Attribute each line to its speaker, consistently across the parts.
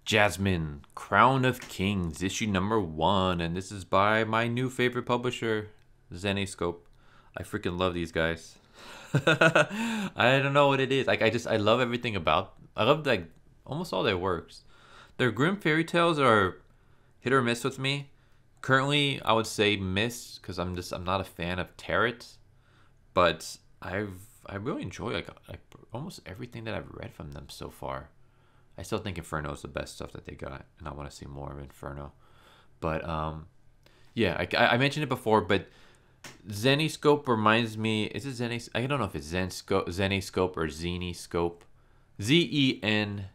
Speaker 1: Jasmine, Crown of Kings, issue number 1, and this is by my new favorite publisher, Zenescope. I freaking love these guys. I don't know what it is. Like I love everything about. I love like almost all their works. Their grim fairy tales are hit or miss with me. Currently, I would say miss because I'm not a fan of tarot, but I really enjoy like almost everything that I've read from them so far. I still think Inferno is the best stuff that they got, and I want to see more of Inferno. But yeah, I mentioned it before, but Zenescope reminds me. Is it Zenes? I don't know if it's Zenescope or Zenescope. Zene.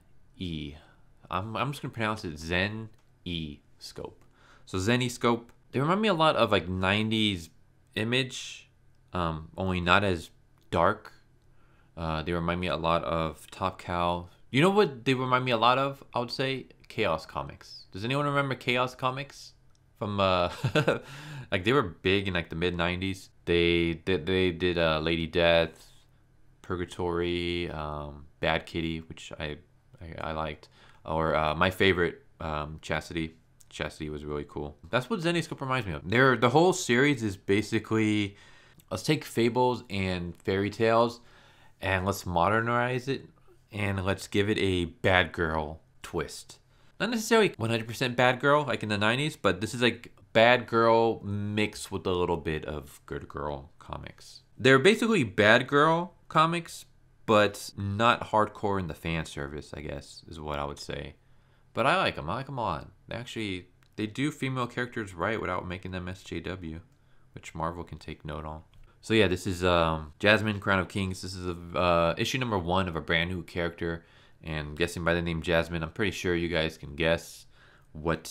Speaker 1: I'm just gonna pronounce it Zen E Scope. So Zenescope. They remind me a lot of like '90s Image, only not as dark. They remind me a lot of Top Cow. You know what they remind me a lot of? I would say Chaos Comics. Does anyone remember Chaos Comics? From like they were big in like the mid '90s. They did Lady Death, Purgatory, Bad Kitty, which I liked, or my favorite, Chastity. Chastity was really cool. That's what Zenescope reminds me of. The whole series is basically, let's take fables and fairy tales and let's modernize it and let's give it a bad girl twist. Not necessarily 100% bad girl like in the 90s, but this is like bad girl mixed with a little bit of good girl comics. They're basically bad girl comics, but not hardcore in the fan service, I guess, is what I would say. But I like them. I like them a lot. They do female characters right without making them SJW, which Marvel can take note on. So yeah, this is Jasmine, Crown of Kings. This is issue number 1 of a brand new character, and guessing by the name Jasmine, I'm pretty sure you guys can guess what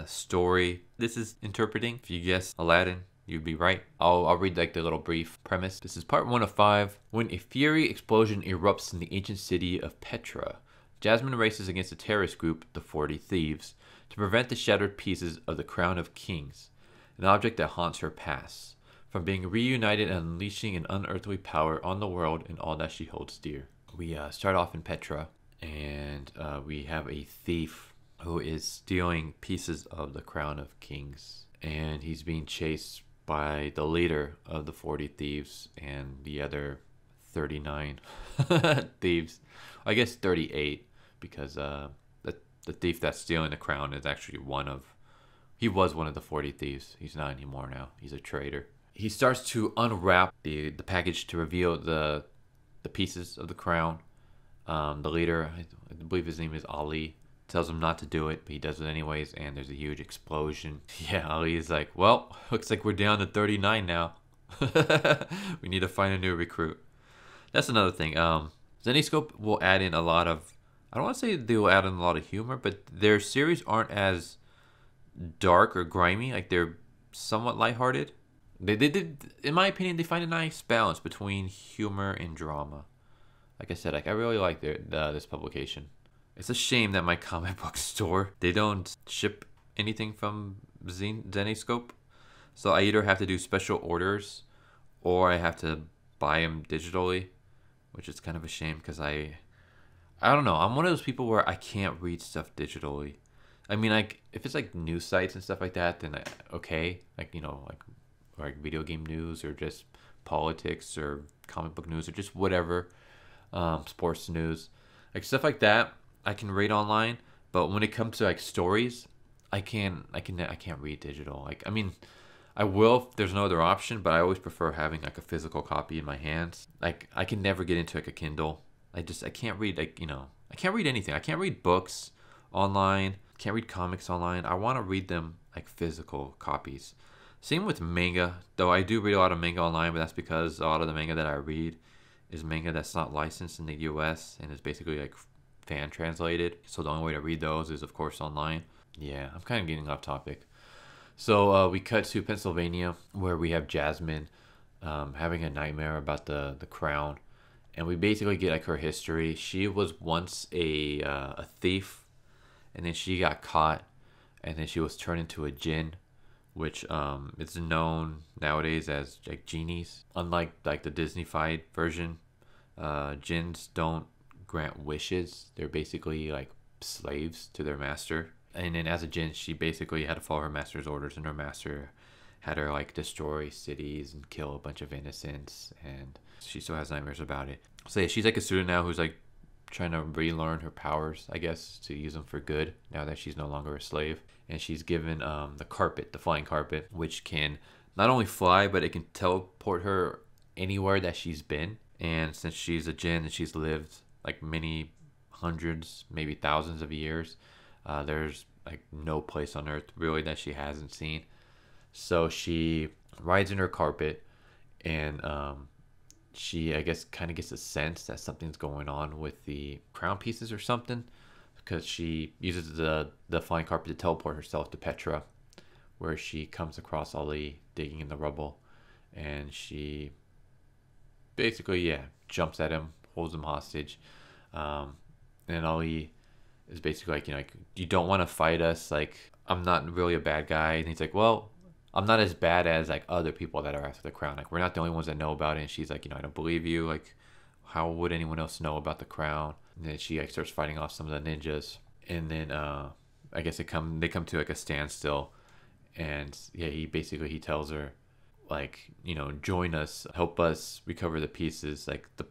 Speaker 1: story this is interpreting. If you guess Aladdin, you'd be right. I'll read like the little brief premise. This is part 1 of 5. When a fiery explosion erupts in the ancient city of Petra, Jasmine races against a terrorist group, the 40 Thieves, to prevent the shattered pieces of the Crown of Kings, an object that haunts her past, from being reunited and unleashing an unearthly power on the world and all that she holds dear. We start off in Petra, and we have a thief who is stealing pieces of the Crown of Kings, and he's being chased by the leader of the 40 Thieves and the other 39 thieves. I guess 38, because the thief that's stealing the crown is actually he was one of the 40 thieves. He's not anymore now. He's a traitor. He starts to unwrap the package to reveal the pieces of the crown. The leader, I believe his name is Ali, tells him not to do it, but he does it anyways, and there's a huge explosion. Yeah, Ali is like, well, looks like we're down to 39 now. We need to find a new recruit. That's another thing. Zenescope will add in a lot of, I don't want to say they will add in a lot of humor, but their series aren't as dark or grimy. Like, they're somewhat lighthearted. They did, in my opinion, they find a nice balance between humor and drama. Like I said, like I really like this publication. It's a shame that my comic book store, they don't ship anything from Zenescope. So I either have to do special orders or I have to buy them digitally, which is kind of a shame because I don't know. I'm one of those people where I can't read stuff digitally. I mean, like if it's like news sites and stuff like that, then okay, like like video game news or just politics or comic book news or just whatever, sports news, like stuff like that, I can read online. But when it comes to like stories, I can't read digital. Like I mean, I will if there's no other option, but I always prefer having like a physical copy in my hands. Like I can never get into like a Kindle. I can't read I can't read anything. I can't read books online. Can't read comics online. I want to read them like physical copies. Same with manga, though I do read a lot of manga online, but that's because a lot of the manga that I read is manga that's not licensed in the US and is basically like fan translated. So the only way to read those is of course online. Yeah, I'm kind of getting off topic. So we cut to Pennsylvania where we have Jasmine having a nightmare about the crown, and we basically get like her history. She was once a thief, and then she got caught, and then she was turned into a djinn, which is known nowadays as like genies. Unlike like the Disney-fied version, djinns don't grant wishes. They're basically like slaves to their master. And then as a djinn, she basically had to follow her master's orders, and her master had her like destroy cities and kill a bunch of innocents, and she still has nightmares about it. So yeah, she's like a student now who's like trying to relearn her powers, I guess, to use them for good now that she's no longer a slave. And she's given the carpet, the flying carpet, which can not only fly, but it can teleport her anywhere that she's been. And since she's a djinn and she's lived like many hundreds, maybe thousands of years, there's like no place on earth really that she hasn't seen. So she rides in her carpet, and she, I guess, kind of gets a sense that something's going on with the crown pieces or something, because she uses the flying carpet to teleport herself to Petra, where she comes across Ali digging in the rubble, and she basically, yeah, jumps at him, holds him hostage, and Ali is basically like, like, you don't want to fight us, like, I'm not really a bad guy. And he's like, well, I'm not as bad as like other people that are after the crown. Like, we're not the only ones that know about it. And she's like, I don't believe you. Like, how would anyone else know about the crown? And then she like starts fighting off some of the ninjas. And then I guess they come to like a standstill. And yeah, he tells her, like, join us, help us recover the pieces. Like, the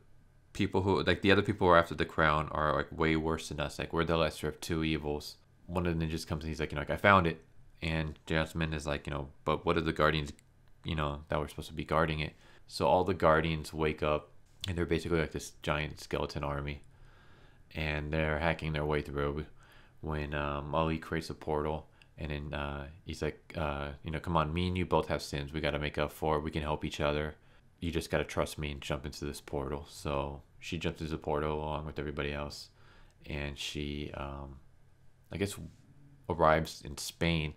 Speaker 1: people who, like, the other people who are after the crown are like way worse than us. Like, we're the lesser of two evils. One of the ninjas comes and he's like, I found it. And Jasmine is like, but what are the guardians, that were supposed to be guarding it? So all the guardians wake up, and they're basically like this giant skeleton army, and they're hacking their way through when Ali creates a portal. And then he's like, come on, me and you both have sins. We got to make up for it. We can help each other. You just got to trust me and jump into this portal. So she jumps into the portal along with everybody else. And she, I guess, arrives in Spain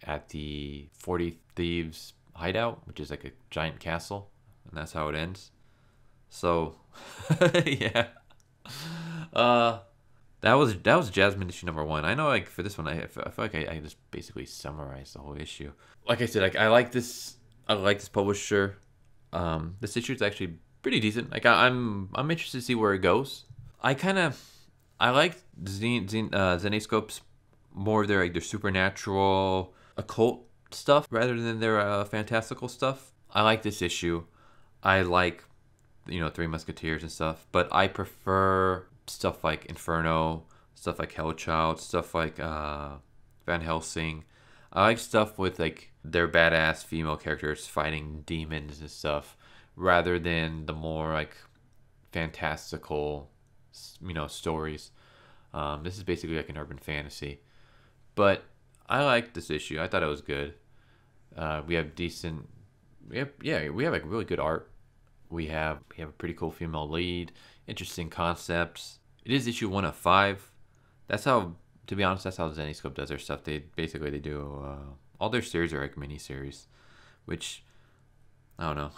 Speaker 1: at the 40 Thieves hideout, which is like a giant castle. And that's how it ends. So, yeah. That was Jasmine issue number 1. I know, like, for this one, I feel like I just basically summarized the whole issue. Like I said, like, I like this publisher. This issue is actually pretty decent. Like, I'm interested to see where it goes. I like Zenescope's more their, like, their supernatural occult stuff rather than their fantastical stuff. I like this issue. I like, Three Musketeers and stuff, but I prefer stuff like Inferno, stuff like Hellchild, stuff like Van Helsing. I like stuff with like their badass female characters fighting demons and stuff, rather than the more like fantastical, stories. This is basically like an urban fantasy, but I like this issue. I thought it was good. We have like really good art. We have a pretty cool female lead, interesting concepts. It is issue 1 of 5. That's how, to be honest, that's how Zenescope does their stuff. They do all their series are like mini series, which I don't know.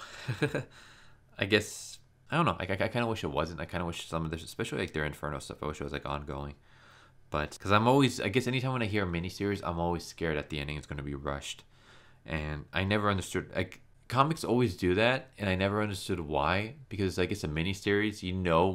Speaker 1: I guess I don't know. I kind of wish it wasn't. I kind of wish some of this, especially like their Inferno stuff, I wish it was like ongoing. But because I'm always, I guess anytime when I hear a mini series, I'm always scared that the ending is going to be rushed, and I never understood, like, comics always do that, and I never understood why, because like it's a miniseries,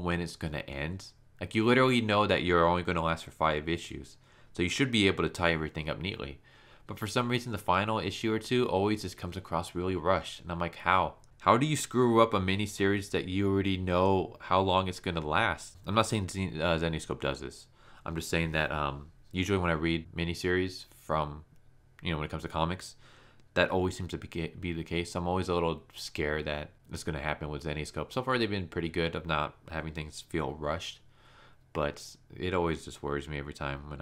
Speaker 1: when it's gonna end. Like, you literally know that you're only gonna last for 5 issues, so you should be able to tie everything up neatly. But for some reason, the final issue or two always just comes across really rushed, and I'm like, how? How do you screw up a miniseries that you already know how long it's gonna last? I'm not saying Zenescope does this. I'm just saying that usually when I read miniseries from, when it comes to comics, that always seems to be the case. I'm always a little scared that it's going to happen with Zenescope. So far, they've been pretty good of not having things feel rushed, but it always just worries me every time when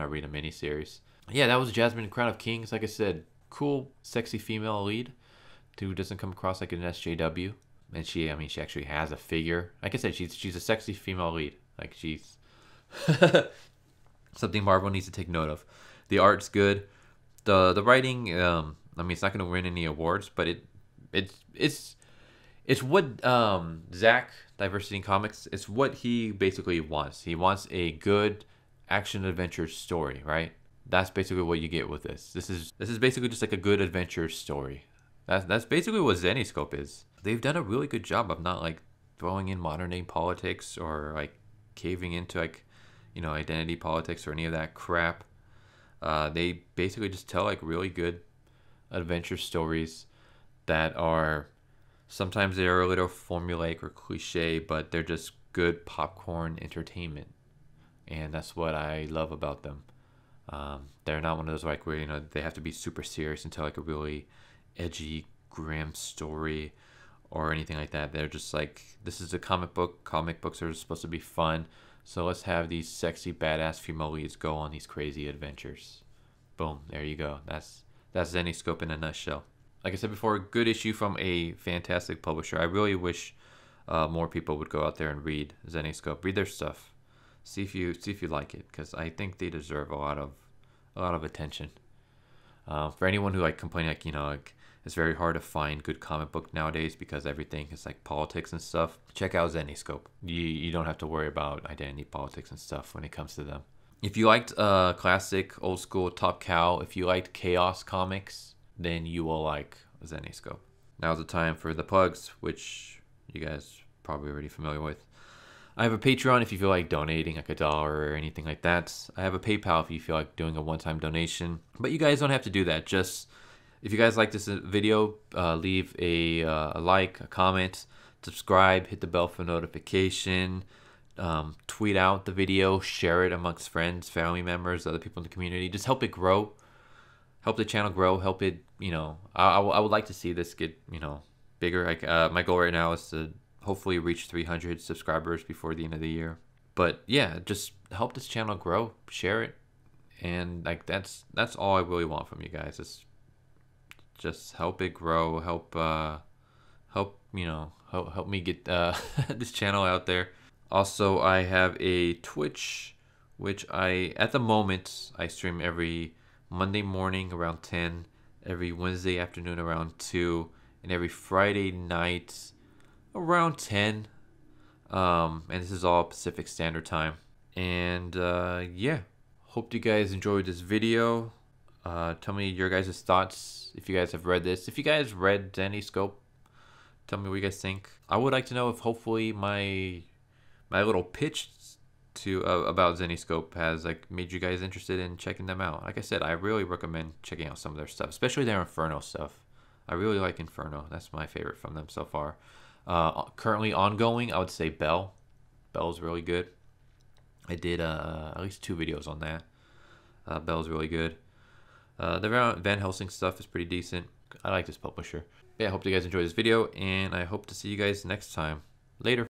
Speaker 1: I read a miniseries. Yeah, that was Jasmine, Crown of Kings. Like I said, cool, sexy female lead who doesn't come across like an SJW, and she actually has a figure. Like I said, she's a sexy female lead. Like, she's something Marvel needs to take note of. The art's good. The writing, it's not going to win any awards, but it's what Zach, Diversity in Comics, it's what he basically wants. He wants a good action adventure story, right? That's basically what you get with this. This is basically just like a good adventure story. That's basically what Zenescope is. They've done a really good job of not like throwing in modern day politics or like caving into like, identity politics or any of that crap. They basically just tell like really good adventure stories that are sometimes they're a little formulaic or cliche, but they're just good popcorn entertainment, and that's what I love about them. They're not one of those like where they have to be super serious and tell like a really edgy, grim story or anything like that. They're just like, this is a comic book. Comic books are supposed to be fun, so let's have these sexy, badass female leads go on these crazy adventures. Boom, there you go. That's Zenescope in a nutshell. Like I said before, a good issue from a fantastic publisher. I really wish more people would go out there and read Zenescope, read their stuff, see if you like it, because I think they deserve a lot of attention. For anyone who like complaining like it's very hard to find good comic book nowadays because everything is like politics and stuff, check out Zenescope. You don't have to worry about identity politics and stuff when it comes to them. If you liked classic old school Top Cow, if you liked chaos comics, then you will like Zenescope. Now's the time for the plugs, which you guys probably already familiar with. I have a Patreon if you feel like donating like $1 or anything like that. I have a PayPal if you feel like doing a one-time donation. But you guys don't have to do that. Just if you guys like this video, leave a like, a comment, subscribe, hit the bell for notification, tweet out the video, share it amongst friends, family members, other people in the community. Just help it grow. Help the channel grow. Help it, I would like to see this get, bigger. Like my goal right now is to hopefully reach 300 subscribers before the end of the year. But yeah, just help this channel grow, share it, and like that's all I really want from you guys. Is just help it grow, help me get this channel out there. Also, I have a Twitch, which at the moment I stream every Monday morning around 10, every Wednesday afternoon around 2, and every Friday night around 10. And this is all Pacific Standard Time. And yeah, hope you guys enjoyed this video. Tell me your guys' thoughts if you guys have read this. If you guys read Zenescope, tell me what you guys think. I would like to know if hopefully my little pitch to about Zenescope has like made you guys interested in checking them out. Like I said, I really recommend checking out some of their stuff, especially their Inferno stuff. I really like Inferno. That's my favorite from them so far. Currentently ongoing, I would say Bell. Bell's really good. I did at least 2 videos on that. Bell's really good. The Van Helsing stuff is pretty decent. I like this publisher. Yeah, I hope you guys enjoyed this video, and I hope to see you guys next time. Later.